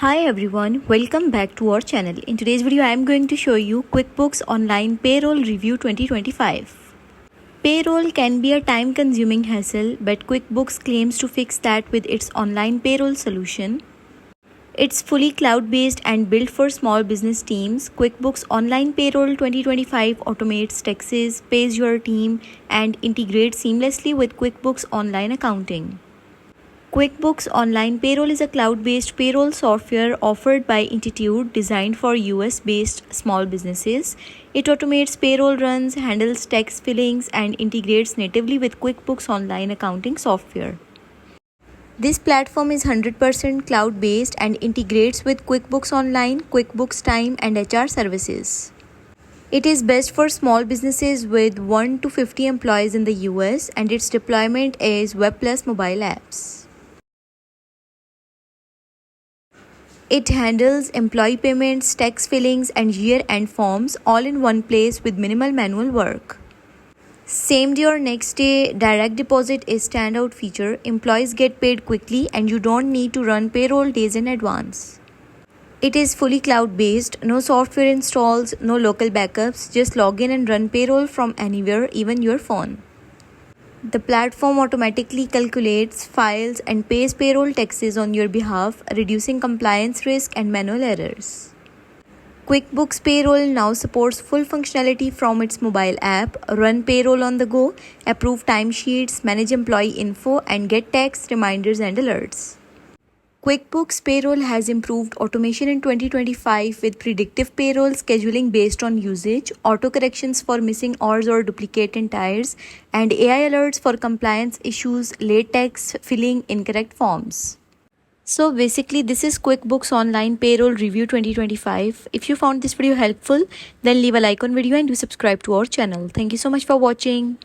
Hi everyone, welcome back to our channel. In today's video, I am going to show you QuickBooks Online Payroll Review 2025. Payroll can be a time-consuming hassle, but QuickBooks claims to fix that with its online payroll solution. It's fully cloud-based and built for small business teams. QuickBooks Online Payroll 2025 automates taxes, pays your team, and integrates seamlessly with QuickBooks Online Accounting. QuickBooks Online Payroll is a cloud-based payroll software offered by Institute designed for US-based small businesses. It automates payroll runs, handles tax filings, and integrates natively with QuickBooks Online accounting software. This platform is 100% cloud-based and integrates with QuickBooks Online, QuickBooks Time, and HR services. It is best for small businesses with 1 to 50 employees in the US, and its deployment is web plus mobile apps. It handles employee payments, tax filings, and year-end forms all in one place with minimal manual work. Same day or next day direct deposit is standout feature. Employees get paid quickly and you don't need to run payroll days in advance. It is fully cloud-based, no software installs, no local backups, just log in and run payroll from anywhere, even your phone. The platform automatically calculates, files, and pays payroll taxes on your behalf, reducing compliance risk and manual errors. QuickBooks Payroll now supports full functionality from its mobile app. Run payroll on the go, approve timesheets, manage employee info, and get tax reminders and alerts. QuickBooks Payroll has improved automation in 2025 with predictive payroll scheduling based on usage, auto corrections for missing hours or duplicate entires, and AI alerts for compliance issues, late tax filling, incorrect forms. So basically, this is QuickBooks Online Payroll Review 2025. If you found this video helpful, then leave a like on video and do subscribe to our channel. Thank you so much for watching.